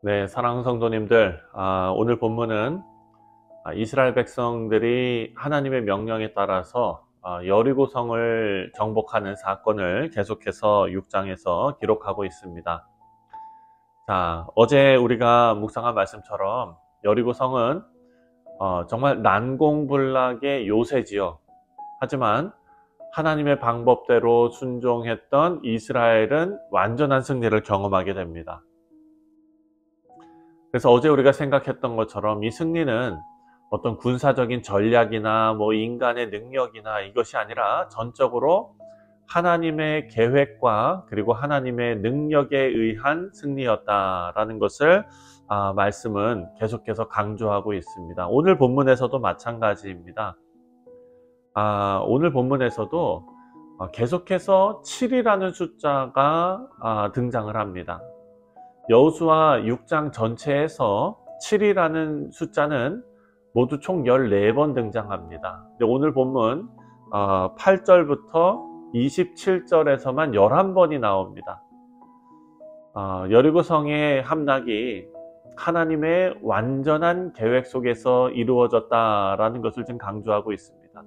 네, 사랑하는 성도님들, 오늘 본문은 이스라엘 백성들이 하나님의 명령에 따라서 여리고성을 정복하는 사건을 계속해서 6장에서 기록하고 있습니다. 자, 어제 우리가 묵상한 말씀처럼 여리고성은 정말 난공불락의 요새지요. 하지만 하나님의 방법대로 순종했던 이스라엘은 완전한 승리를 경험하게 됩니다. 그래서 어제 우리가 생각했던 것처럼 이 승리는 어떤 군사적인 전략이나 인간의 능력이나 이것이 아니라 전적으로 하나님의 계획과 그리고 하나님의 능력에 의한 승리였다라는 것을 말씀은 계속해서 강조하고 있습니다. 오늘 본문에서도 마찬가지입니다. 오늘 본문에서도 계속해서 7이라는 숫자가 등장을 합니다. 여호수아 6장 전체에서 7이라는 숫자는 모두 총 14번 등장합니다. 오늘 본문 8절부터 27절에서만 11번이 나옵니다. 여리고성의 함락이 하나님의 완전한 계획 속에서 이루어졌다라는 것을 지금 강조하고 있습니다.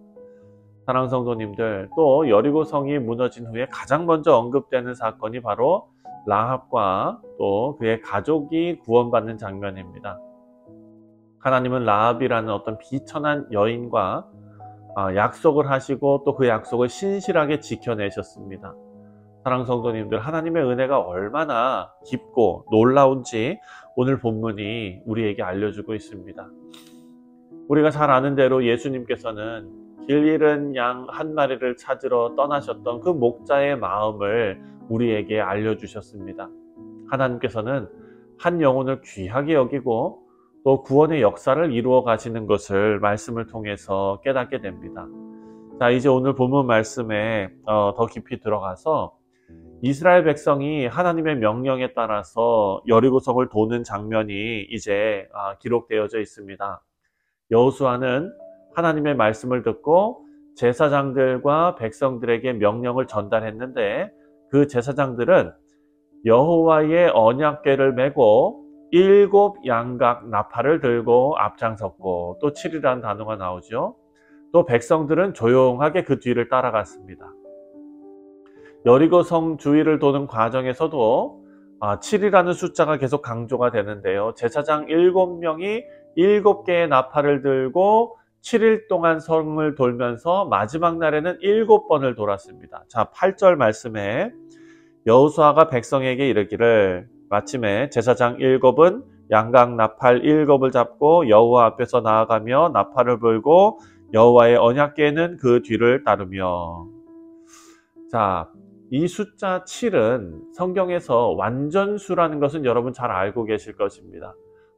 사랑하는 성도님들, 또 여리고성이 무너진 후에 가장 먼저 언급되는 사건이 바로 라합과 또 그의 가족이 구원받는 장면입니다. 하나님은 라합이라는 어떤 비천한 여인과 약속을 하시고 또 그 약속을 신실하게 지켜내셨습니다. 사랑하는 성도님들, 하나님의 은혜가 얼마나 깊고 놀라운지 오늘 본문이 우리에게 알려주고 있습니다. 우리가 잘 아는 대로 예수님께서는 길 잃은 양 한 마리를 찾으러 떠나셨던 그 목자의 마음을 우리에게 알려주셨습니다. 하나님께서는 한 영혼을 귀하게 여기고 또 구원의 역사를 이루어 가시는 것을 말씀을 통해서 깨닫게 됩니다. 자, 이제 오늘 본문 말씀에 더 깊이 들어가서 이스라엘 백성이 하나님의 명령에 따라서 여리고성을 도는 장면이 이제 기록되어져 있습니다. 여호수아는 하나님의 말씀을 듣고 제사장들과 백성들에게 명령을 전달했는데 그 제사장들은 여호와의 언약궤를 메고 7 양각 나팔을 들고 앞장섰고, 또 7이라는 단어가 나오죠. 또 백성들은 조용하게 그 뒤를 따라갔습니다. 여리고성 주위를 도는 과정에서도 7이라는 숫자가 계속 강조가 되는데요. 제사장 7명이 7개의 나팔을 들고 7일 동안 성을 돌면서 마지막 날에는 7번을 돌았습니다. 자, 8절 말씀에 여호수아가 백성에게 이르기를, 마침에 제사장 7은 양각 나팔 7을 잡고 여호와 앞에서 나아가며 나팔을 불고 여호와의 언약궤는 그 뒤를 따르며. 자, 이 숫자 7은 성경에서 완전수라는 것은 여러분 잘 알고 계실 것입니다.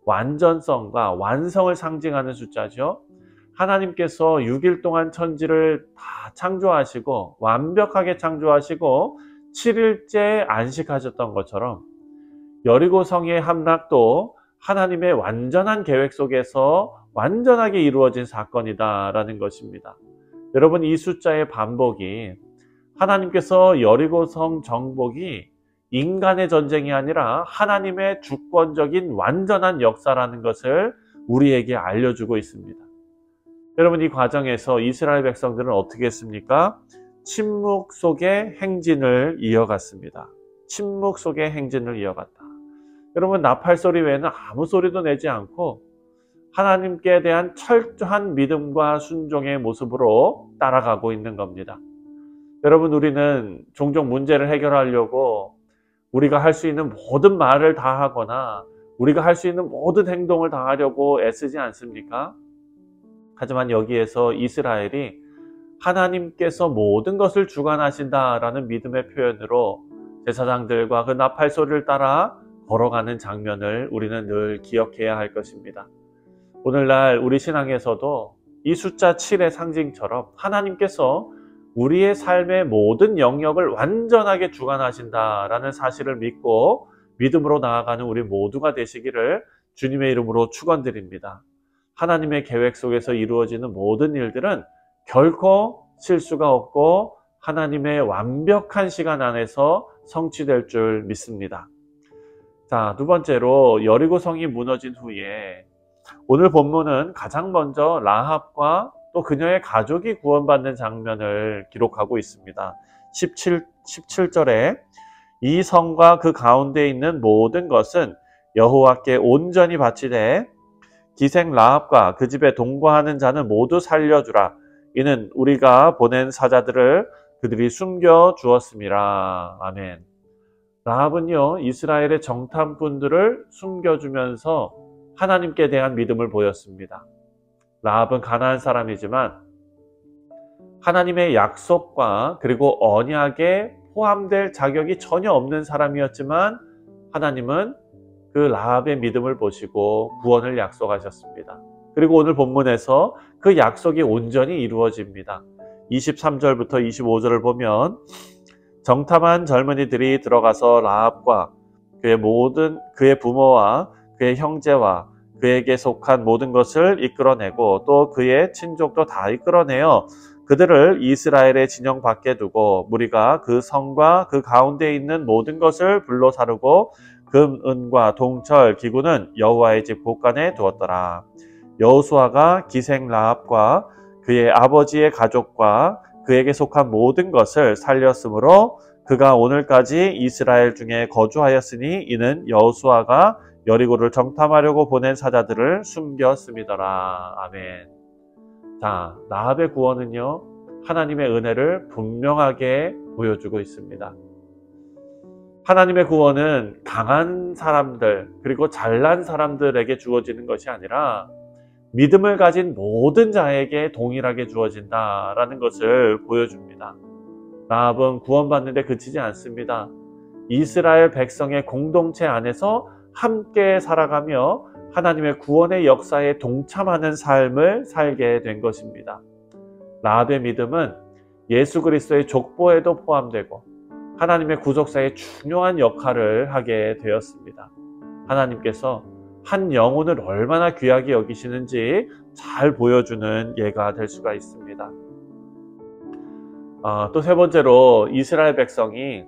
완전성과 완성을 상징하는 숫자죠. 하나님께서 6일 동안 천지를 다 창조하시고 완벽하게 창조하시고 7일째 안식하셨던 것처럼 여리고성의 함락도 하나님의 완전한 계획 속에서 완전하게 이루어진 사건이다라는 것입니다. 여러분, 이 숫자의 반복이 하나님께서 여리고성 정복이 인간의 전쟁이 아니라 하나님의 주권적인 완전한 역사라는 것을 우리에게 알려주고 있습니다. 여러분, 이 과정에서 이스라엘 백성들은 어떻게 했습니까? 침묵 속의 행진을 이어갔습니다. 침묵 속의 행진을 이어갔다. 여러분, 나팔 소리 외에는 아무 소리도 내지 않고 하나님께 대한 철저한 믿음과 순종의 모습으로 따라가고 있는 겁니다. 여러분, 우리는 종종 문제를 해결하려고 우리가 할 수 있는 모든 말을 다 하거나 우리가 할 수 있는 모든 행동을 다 하려고 애쓰지 않습니까? 하지만 여기에서 이스라엘이 하나님께서 모든 것을 주관하신다라는 믿음의 표현으로 제사장들과 그 나팔 소리를 따라 걸어가는 장면을 우리는 늘 기억해야 할 것입니다. 오늘날 우리 신앙에서도 이 숫자 7의 상징처럼 하나님께서 우리의 삶의 모든 영역을 완전하게 주관하신다라는 사실을 믿고 믿음으로 나아가는 우리 모두가 되시기를 주님의 이름으로 축원드립니다. 하나님의 계획 속에서 이루어지는 모든 일들은 결코 실수가 없고 하나님의 완벽한 시간 안에서 성취될 줄 믿습니다. 자, 두 번째로 여리고성이 무너진 후에 오늘 본문은 가장 먼저 라합과 또 그녀의 가족이 구원받는 장면을 기록하고 있습니다. 17절에 이 성과 그 가운데 있는 모든 것은 여호와께 온전히 바치되 기생 라합과 그 집에 동거하는 자는 모두 살려주라. 이는 우리가 보낸 사자들을 그들이 숨겨 주었음이라. 아멘. 라합은요, 이스라엘의 정탐꾼들을 숨겨주면서 하나님께 대한 믿음을 보였습니다. 라합은 가나안 사람이지만 하나님의 약속과 그리고 언약에 포함될 자격이 전혀 없는 사람이었지만 하나님은 그 라합의 믿음을 보시고 구원을 약속하셨습니다. 그리고 오늘 본문에서 그 약속이 온전히 이루어집니다. 23절부터 25절을 보면 정탐한 젊은이들이 들어가서 라합과 그의 부모와 그의 형제와 그에게 속한 모든 것을 이끌어내고 또 그의 친족도 다 이끌어내어 그들을 이스라엘의 진영 밖에 두고 무리가 그 성과 그 가운데 있는 모든 것을 불로 사르고 금, 은과 동철, 기구는 여호와의 집 곳간에 두었더라. 여호수아가 기생 라합과 그의 아버지의 가족과 그에게 속한 모든 것을 살렸으므로 그가 오늘까지 이스라엘 중에 거주하였으니 이는 여호수아가 여리고를 정탐하려고 보낸 사자들을 숨겼음이더라. 아멘. 자, 라합의 구원은요, 하나님의 은혜를 분명하게 보여주고 있습니다. 하나님의 구원은 강한 사람들 그리고 잘난 사람들에게 주어지는 것이 아니라 믿음을 가진 모든 자에게 동일하게 주어진다라는 것을 보여줍니다. 라합은 구원받는데 그치지 않습니다. 이스라엘 백성의 공동체 안에서 함께 살아가며 하나님의 구원의 역사에 동참하는 삶을 살게 된 것입니다. 라합의 믿음은 예수 그리스도의 족보에도 포함되고 하나님의 구속사에 중요한 역할을 하게 되었습니다. 하나님께서 한 영혼을 얼마나 귀하게 여기시는지 잘 보여주는 예가 될 수가 있습니다. 또 세 번째로 이스라엘 백성이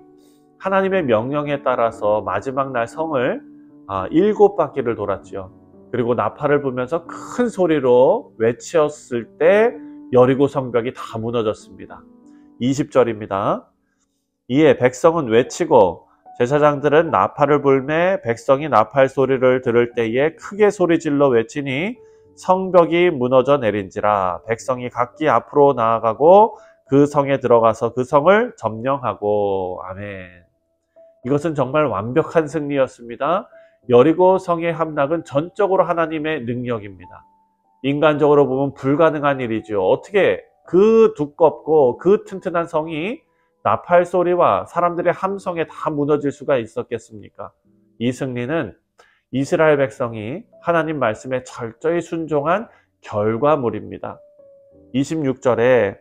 하나님의 명령에 따라서 마지막 날 성을 7바퀴를 돌았죠. 그리고 나팔을 불면서 큰 소리로 외치었을 때 여리고 성벽이 다 무너졌습니다. 20절입니다. 이에 백성은 외치고 제사장들은 나팔을 불매 백성이 나팔 소리를 들을 때에 크게 소리질러 외치니 성벽이 무너져 내린지라. 백성이 각기 앞으로 나아가고 그 성에 들어가서 그 성을 점령하고. 아멘. 이것은 정말 완벽한 승리였습니다. 여리고 성의 함락은 전적으로 하나님의 능력입니다. 인간적으로 보면 불가능한 일이죠. 어떻게 그 두껍고 그 튼튼한 성이 나팔 소리와 사람들의 함성에 다 무너질 수가 있었겠습니까? 이 승리는 이스라엘 백성이 하나님 말씀에 철저히 순종한 결과물입니다. 26절에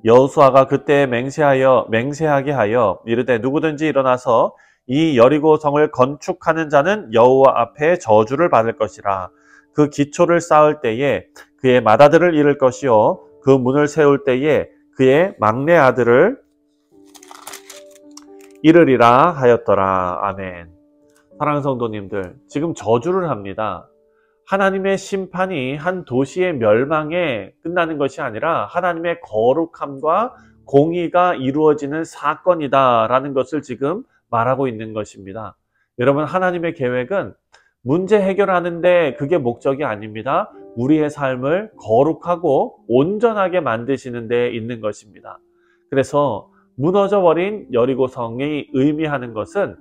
여호수아가 그때 맹세하게 하여 이르되 누구든지 일어나서 이 여리고 성을 건축하는 자는 여호와 앞에 저주를 받을 것이라. 그 기초를 쌓을 때에 그의 맏아들을 잃을 것이요 그 문을 세울 때에 그의 막내 아들을 잃으리라 하였더라. 아멘. 사랑하는 성도님들, 지금 저주를 합니다. 하나님의 심판이 한 도시의 멸망에 끝나는 것이 아니라 하나님의 거룩함과 공의가 이루어지는 사건이다라는 것을 지금 말하고 있는 것입니다. 여러분, 하나님의 계획은 문제 해결하는데 그게 목적이 아닙니다. 우리의 삶을 거룩하고 온전하게 만드시는 데 있는 것입니다. 그래서 무너져버린 여리고성이 의미하는 것은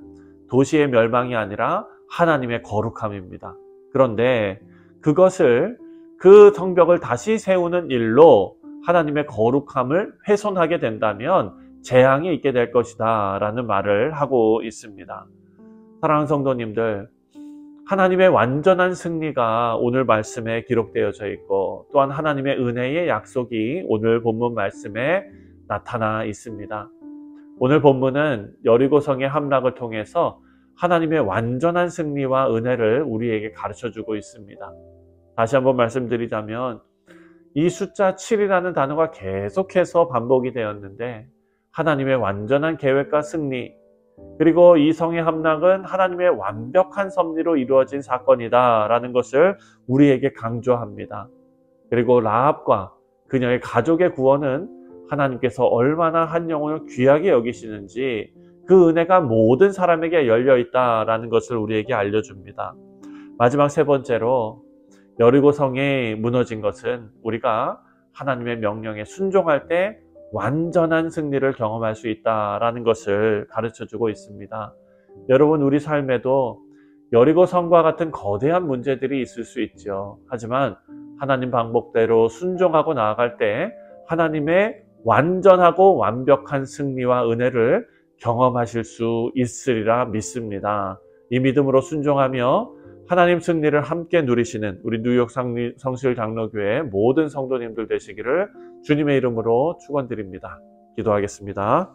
도시의 멸망이 아니라 하나님의 거룩함입니다. 그런데 그것을 그 성벽을 다시 세우는 일로 하나님의 거룩함을 훼손하게 된다면 재앙이 있게 될 것이다 라는 말을 하고 있습니다. 사랑하는 성도님들, 하나님의 완전한 승리가 오늘 말씀에 기록되어져 있고 또한 하나님의 은혜의 약속이 오늘 본문 말씀에 나타나 있습니다. 오늘 본문은 여리고성의 함락을 통해서 하나님의 완전한 승리와 은혜를 우리에게 가르쳐주고 있습니다. 다시 한번 말씀드리자면 이 숫자 7이라는 단어가 계속해서 반복이 되었는데 하나님의 완전한 계획과 승리, 그리고 이 성의 함락은 하나님의 완벽한 섭리로 이루어진 사건이다 라는 것을 우리에게 강조합니다. 그리고 라합과 그녀의 가족의 구원은 하나님께서 얼마나 한 영혼을 귀하게 여기시는지 그 은혜가 모든 사람에게 열려 있다라는 것을 우리에게 알려줍니다. 마지막 세 번째로 여리고 성이 무너진 것은 우리가 하나님의 명령에 순종할 때 완전한 승리를 경험할 수 있다라는 것을 가르쳐주고 있습니다. 여러분, 우리 삶에도 여리고 성과 같은 거대한 문제들이 있을 수 있죠. 하지만 하나님 방법대로 순종하고 나아갈 때 하나님의 완전하고 완벽한 승리와 은혜를 경험하실 수 있으리라 믿습니다. 이 믿음으로 순종하며 하나님 승리를 함께 누리시는 우리 뉴욕 성실 장로교회 모든 성도님들 되시기를 주님의 이름으로 축원드립니다. 기도하겠습니다.